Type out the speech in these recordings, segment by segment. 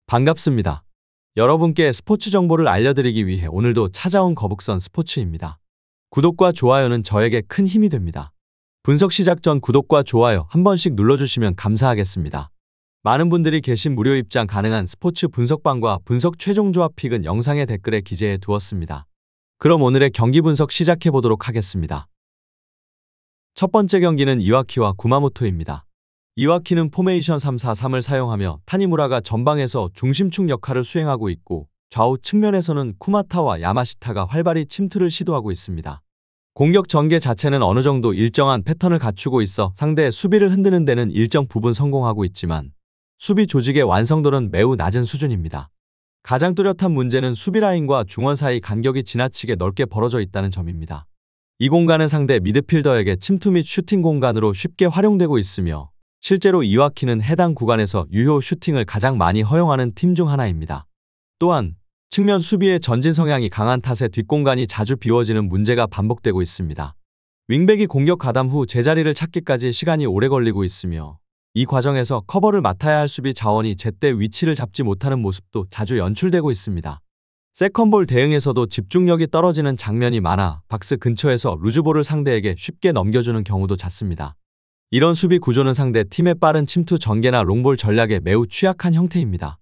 반갑습니다. 여러분께 스포츠 정보를 알려드리기 위해 오늘도 찾아온 거북선 스포츠입니다. 구독과 좋아요는 저에게 큰 힘이 됩니다. 분석 시작 전 구독과 좋아요 한 번씩 눌러주시면 감사하겠습니다. 많은 분들이 계신 무료 입장 가능한 스포츠 분석방과 분석 최종 조합 픽은 영상의 댓글에 기재해 두었습니다. 그럼 오늘의 경기 분석 시작해 보도록 하겠습니다. 첫 번째 경기는 이와키와 구마모토입니다. 이와키는 포메이션 3-4-3을 사용하며 타니무라가 전방에서 중심축 역할을 수행하고 있고 좌우 측면에서는 쿠마타와 야마시타가 활발히 침투를 시도하고 있습니다. 공격 전개 자체는 어느 정도 일정한 패턴을 갖추고 있어 상대의 수비를 흔드는 데는 일정 부분 성공하고 있지만 수비 조직의 완성도는 매우 낮은 수준입니다. 가장 뚜렷한 문제는 수비 라인과 중원 사이 간격이 지나치게 넓게 벌어져 있다는 점입니다. 이 공간은 상대 미드필더에게 침투 및 슈팅 공간으로 쉽게 활용되고 있으며 실제로 이와키는 해당 구간에서 유효 슈팅을 가장 많이 허용하는 팀 중 하나입니다. 또한 측면 수비의 전진 성향이 강한 탓에 뒷공간이 자주 비워지는 문제가 반복되고 있습니다. 윙백이 공격 가담 후 제자리를 찾기까지 시간이 오래 걸리고 있으며 이 과정에서 커버를 맡아야 할 수비 자원이 제때 위치를 잡지 못하는 모습도 자주 연출되고 있습니다. 세컨볼 대응에서도 집중력이 떨어지는 장면이 많아 박스 근처에서 루즈볼을 상대에게 쉽게 넘겨주는 경우도 잦습니다. 이런 수비 구조는 상대 팀의 빠른 침투 전개나 롱볼 전략에 매우 취약한 형태입니다.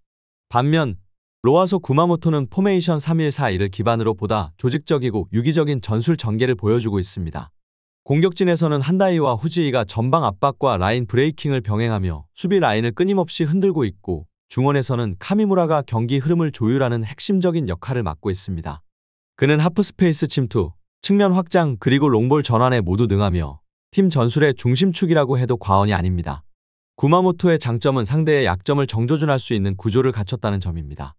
반면 로아소 구마모토는 포메이션 3-1-4-1을 기반으로 보다 조직적이고 유기적인 전술 전개를 보여주고 있습니다. 공격진에서는 한다이와 후지이가 전방 압박과 라인 브레이킹을 병행하며 수비 라인을 끊임없이 흔들고 있고 중원에서는 카미무라가 경기 흐름을 조율하는 핵심적인 역할을 맡고 있습니다. 그는 하프스페이스 침투, 측면 확장 그리고 롱볼 전환에 모두 능하며 팀 전술의 중심축이라고 해도 과언이 아닙니다. 구마모토의 장점은 상대의 약점을 정조준할 수 있는 구조를 갖췄다는 점입니다.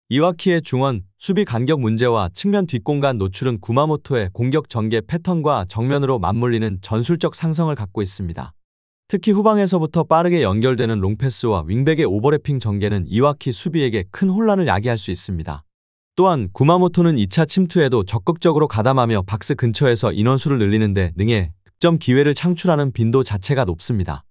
이와키의 중원, 수비 간격 문제와 측면 뒷공간 노출은 구마모토의 공격 전개 패턴과 정면으로 맞물리는 전술적 상성을 갖고 있습니다. 특히 후방에서부터 빠르게 연결되는 롱패스와 윙백의 오버래핑 전개는 이와키 수비에게 큰 혼란을 야기할 수 있습니다. 또한 구마모토는 2차 침투에도 적극적으로 가담하며 박스 근처에서 인원수를 늘리는 데 능해 득점 기회를 창출하는 빈도 자체가 높습니다.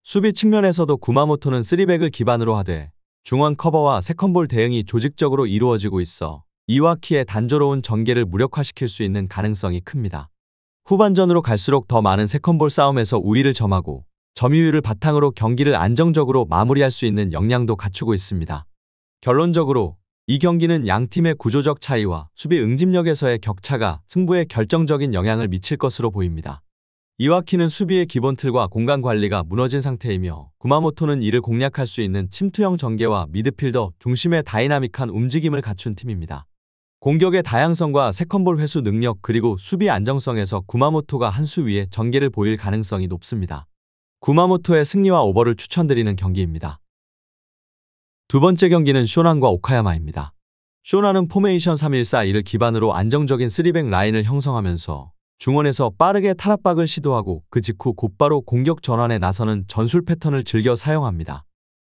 수비 측면에서도 구마모토는 3백을 기반으로 하되 중원 커버와 세컨볼 대응이 조직적으로 이루어지고 있어 이와키의 단조로운 전개를 무력화시킬 수 있는 가능성이 큽니다. 후반전으로 갈수록 더 많은 세컨볼 싸움에서 우위를 점하고 점유율을 바탕으로 경기를 안정적으로 마무리할 수 있는 역량도 갖추고 있습니다. 결론적으로 이 경기는 양 팀의 구조적 차이와 수비 응집력에서의 격차가 승부에 결정적인 영향을 미칠 것으로 보입니다. 이와키는 수비의 기본 틀과 공간 관리가 무너진 상태이며 구마모토는 이를 공략할 수 있는 침투형 전개와 미드필더 중심의 다이나믹한 움직임을 갖춘 팀입니다. 공격의 다양성과 세컨볼 회수 능력 그리고 수비 안정성에서 구마모토가 한 수 위에 전개를 보일 가능성이 높습니다. 구마모토의 승리와 오버를 추천드리는 경기입니다. 두 번째 경기는 쇼난과 오카야마입니다. 쇼난은 포메이션 3-1-4-1을 기반으로 안정적인 3백 라인을 형성하면서 중원에서 빠르게 탈압박을 시도하고 그 직후 곧바로 공격 전환에 나서는 전술 패턴을 즐겨 사용합니다.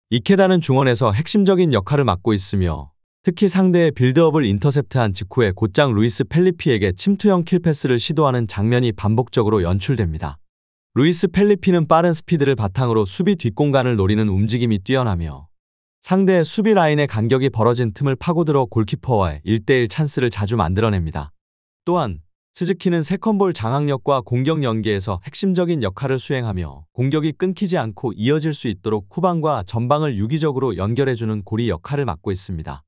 이케다는 중원에서 핵심적인 역할을 맡고 있으며 특히 상대의 빌드업을 인터셉트한 직후에 곧장 루이스 펠리피에게 침투형 킬패스를 시도하는 장면이 반복적으로 연출됩니다. 루이스 펠리피는 빠른 스피드를 바탕으로 수비 뒷공간을 노리는 움직임이 뛰어나며 상대의 수비 라인의 간격이 벌어진 틈을 파고들어 골키퍼와의 1대1 찬스를 자주 만들어냅니다. 또한 스즈키는 세컨볼 장악력과 공격 연계에서 핵심적인 역할을 수행하며 공격이 끊기지 않고 이어질 수 있도록 후방과 전방을 유기적으로 연결해주는 고리 역할을 맡고 있습니다.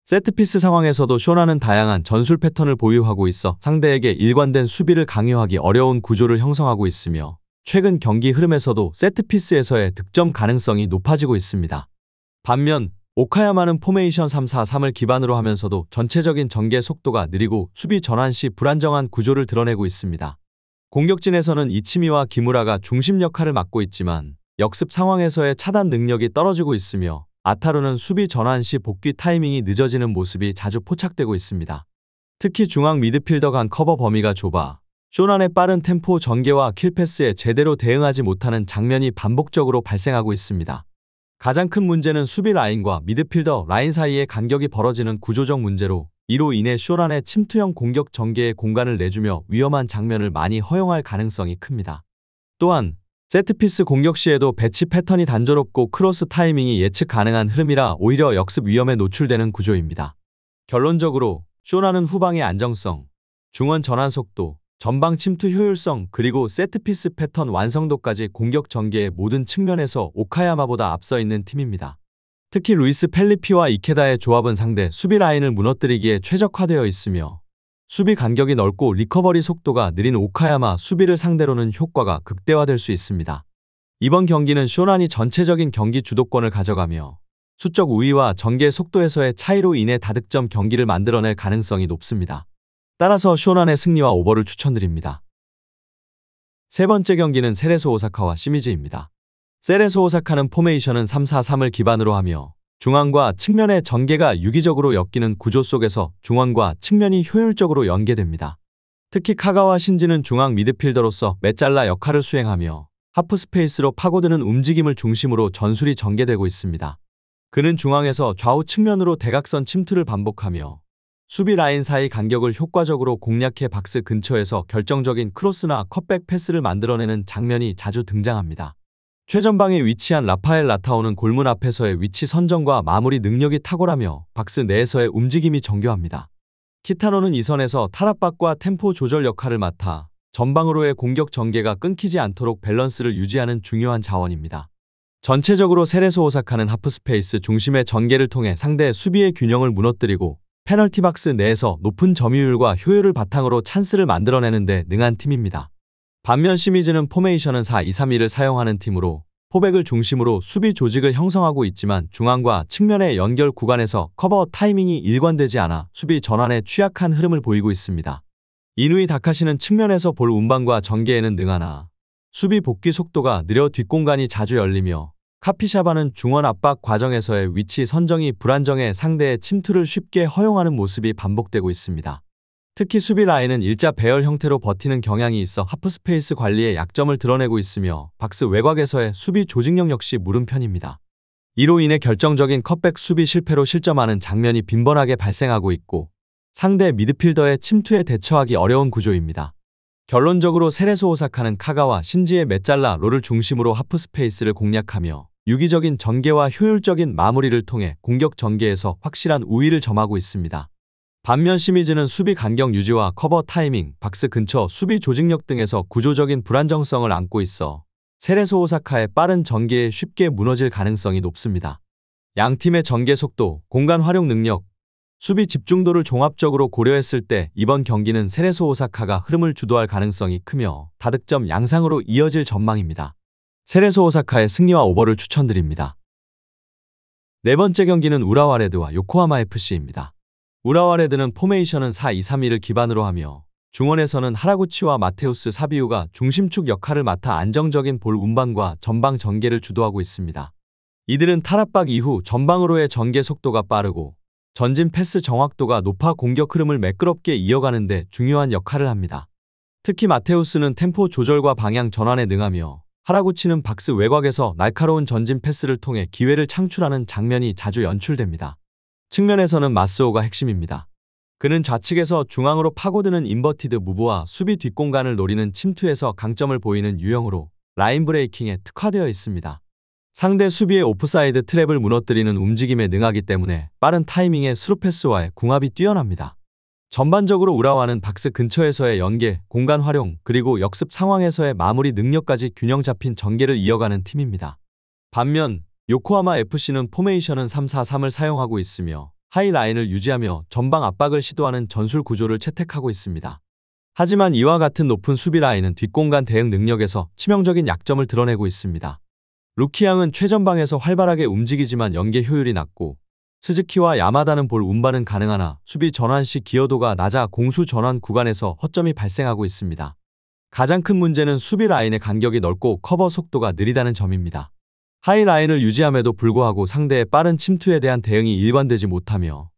세트피스 상황에서도 쇼나는 다양한 전술 패턴을 보유하고 있어 상대에게 일관된 수비를 강요하기 어려운 구조를 형성하고 있으며 최근 경기 흐름에서도 세트피스에서의 득점 가능성이 높아지고 있습니다. 반면 오카야마는 포메이션 3-4-3을 기반으로 하면서도 전체적인 전개 속도가 느리고 수비 전환 시 불안정한 구조를 드러내고 있습니다. 공격진에서는 이치미와 기무라가 중심 역할을 맡고 있지만 역습 상황에서의 차단 능력이 떨어지고 있으며 아타루는 수비 전환 시 복귀 타이밍이 늦어지는 모습이 자주 포착되고 있습니다. 특히 중앙 미드필더 간 커버 범위가 좁아 쇼난의 빠른 템포 전개와 킬패스에 제대로 대응하지 못하는 장면이 반복적으로 발생하고 있습니다. 가장 큰 문제는 수비 라인과 미드필더 라인 사이의 간격이 벌어지는 구조적 문제로 이로 인해 쇼난의 침투형 공격 전개에 공간을 내주며 위험한 장면을 많이 허용할 가능성이 큽니다. 또한 세트피스 공격 시에도 배치 패턴이 단조롭고 크로스 타이밍이 예측 가능한 흐름이라 오히려 역습 위험에 노출되는 구조입니다. 결론적으로 쇼나는 후방의 안정성, 중원 전환 속도, 전방 침투 효율성 그리고 세트피스 패턴 완성도까지 공격 전개의 모든 측면에서 오카야마보다 앞서 있는 팀입니다. 특히 루이스 펠리피와 이케다의 조합은 상대 수비 라인을 무너뜨리기에 최적화되어 있으며 수비 간격이 넓고 리커버리 속도가 느린 오카야마 수비를 상대로는 효과가 극대화될 수 있습니다. 이번 경기는 쇼난이 전체적인 경기 주도권을 가져가며 수적 우위와 전개 속도에서의 차이로 인해 다득점 경기를 만들어낼 가능성이 높습니다. 따라서 쇼난의 승리와 오버를 추천드립니다. 세 번째 경기는 세레소 오사카와 시미즈입니다. 세레소 오사카는 포메이션은 3-4-3을 기반으로 하며 중앙과 측면의 전개가 유기적으로 엮이는 구조 속에서 중원과 측면이 효율적으로 연계됩니다. 특히 카가와 신지는 중앙 미드필더로서 메잘라 역할을 수행하며 하프 스페이스로 파고드는 움직임을 중심으로 전술이 전개되고 있습니다. 그는 중앙에서 좌우 측면으로 대각선 침투를 반복하며 수비 라인 사이 간격을 효과적으로 공략해 박스 근처에서 결정적인 크로스나 컷백 패스를 만들어내는 장면이 자주 등장합니다. 최전방에 위치한 라파엘 라타오는 골문 앞에서의 위치 선정과 마무리 능력이 탁월하며 박스 내에서의 움직임이 정교합니다. 키타노는 이 선에서 탈압박과 템포 조절 역할을 맡아 전방으로의 공격 전개가 끊기지 않도록 밸런스를 유지하는 중요한 자원입니다. 전체적으로 세레소 오사카는 하프 스페이스 중심의 전개를 통해 상대의 수비의 균형을 무너뜨리고 페널티 박스 내에서 높은 점유율과 효율을 바탕으로 찬스를 만들어내는 데 능한 팀입니다. 반면 시미즈는 포메이션은 4-2-3-1을 사용하는 팀으로 포백을 중심으로 수비 조직을 형성하고 있지만 중앙과 측면의 연결 구간에서 커버 타이밍이 일관되지 않아 수비 전환에 취약한 흐름을 보이고 있습니다. 이누이 다카시는 측면에서 볼 운반과 전개에는 능하나 수비 복귀 속도가 느려 뒷공간이 자주 열리며 카피샤바는 중원 압박 과정에서의 위치 선정이 불안정해 상대의 침투를 쉽게 허용하는 모습이 반복되고 있습니다. 특히 수비 라인은 일자 배열 형태로 버티는 경향이 있어 하프 스페이스 관리에 약점을 드러내고 있으며 박스 외곽에서의 수비 조직력 역시 무른 편입니다. 이로 인해 결정적인 컷백 수비 실패로 실점하는 장면이 빈번하게 발생하고 있고 상대 미드필더의 침투에 대처하기 어려운 구조입니다. 결론적으로 세레소 오사카는 카가와 신지의 메잘라 롤을 중심으로 하프 스페이스를 공략하며 유기적인 전개와 효율적인 마무리를 통해 공격 전개에서 확실한 우위를 점하고 있습니다. 반면 시미즈는 수비 간격 유지와 커버 타이밍, 박스 근처 수비 조직력 등에서 구조적인 불안정성을 안고 있어 세레소 오사카의 빠른 전개에 쉽게 무너질 가능성이 높습니다. 양 팀의 전개 속도, 공간 활용 능력, 수비 집중도를 종합적으로 고려했을 때 이번 경기는 세레소 오사카가 흐름을 주도할 가능성이 크며 다득점 양상으로 이어질 전망입니다. 세레소 오사카의 승리와 오버를 추천드립니다. 네 번째 경기는 우라와 레드와 요코하마 FC입니다. 우라와 레드는 포메이션은 4-2-3-1을 기반으로 하며 중원에서는 하라구치와 마테우스 사비우가 중심축 역할을 맡아 안정적인 볼 운반과 전방 전개를 주도하고 있습니다. 이들은 탈압박 이후 전방으로의 전개 속도가 빠르고 전진 패스 정확도가 높아 공격 흐름을 매끄럽게 이어가는 데 중요한 역할을 합니다. 특히 마테우스는 템포 조절과 방향 전환에 능하며 하라구치는 박스 외곽에서 날카로운 전진 패스를 통해 기회를 창출하는 장면이 자주 연출됩니다. 측면에서는 마스오가 핵심입니다. 그는 좌측에서 중앙으로 파고드는 인버티드 무브와 수비 뒷공간을 노리는 침투에서 강점을 보이는 유형으로 라인 브레이킹에 특화되어 있습니다. 상대 수비의 오프사이드 트랩을 무너뜨리는 움직임에 능하기 때문에 빠른 타이밍의 스루패스와의 궁합이 뛰어납니다. 전반적으로 우라와는 박스 근처에서의 연계, 공간 활용, 그리고 역습 상황에서의 마무리 능력까지 균형 잡힌 전개를 이어가는 팀입니다. 반면 요코하마 FC는 포메이션은 3-4-3을 사용하고 있으며 하이라인을 유지하며 전방 압박을 시도하는 전술 구조를 채택하고 있습니다. 하지만 이와 같은 높은 수비 라인은 뒷공간 대응 능력에서 치명적인 약점을 드러내고 있습니다. 루키양은 최전방에서 활발하게 움직이지만 연계 효율이 낮고 스즈키와 야마다는 볼 운반은 가능하나 수비 전환 시 기여도가 낮아 공수 전환 구간에서 허점이 발생하고 있습니다. 가장 큰 문제는 수비 라인의 간격이 넓고 커버 속도가 느리다는 점입니다. 하이라인을 유지함에도 불구하고 상대의 빠른 침투에 대한 대응이 일관되지 못하며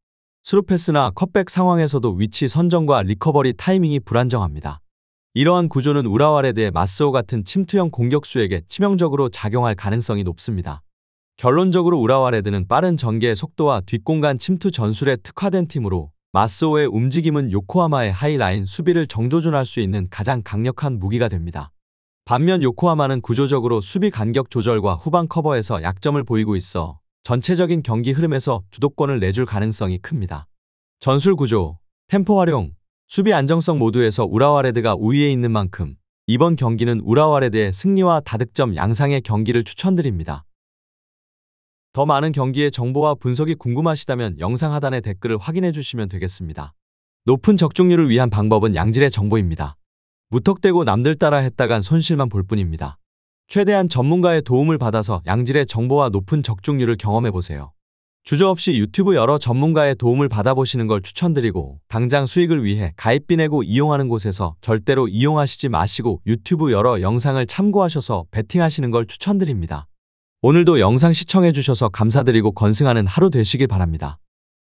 스루패스나 컷백 상황에서도 위치 선정과 리커버리 타이밍이 불안정합니다. 이러한 구조는 우라와 레드의 마스오 같은 침투형 공격수에게 치명적으로 작용할 가능성이 높습니다. 결론적으로 우라와 레드는 빠른 전개의 속도와 뒷공간 침투 전술에 특화된 팀으로 마스오의 움직임은 요코하마의 하이라인 수비를 정조준할 수 있는 가장 강력한 무기가 됩니다. 반면 요코하마는 구조적으로 수비 간격 조절과 후방 커버에서 약점을 보이고 있어 전체적인 경기 흐름에서 주도권을 내줄 가능성이 큽니다. 전술 구조, 템포 활용, 수비 안정성 모두에서 우라와레드가 우위에 있는 만큼 이번 경기는 우라와레드의 승리와 다득점 양상의 경기를 추천드립니다. 더 많은 경기의 정보와 분석이 궁금하시다면 영상 하단의 댓글을 확인해 주시면 되겠습니다. 높은 적중률을 위한 방법은 양질의 정보입니다. 무턱대고 남들 따라 했다간 손실만 볼 뿐입니다. 최대한 전문가의 도움을 받아서 양질의 정보와 높은 적중률을 경험해보세요. 주저없이 유튜브 여러 전문가의 도움을 받아보시는 걸 추천드리고 당장 수익을 위해 가입비 내고 이용하는 곳에서 절대로 이용하시지 마시고 유튜브 여러 영상을 참고하셔서 베팅하시는 걸 추천드립니다. 오늘도 영상 시청해주셔서 감사드리고 건승하는 하루 되시길 바랍니다.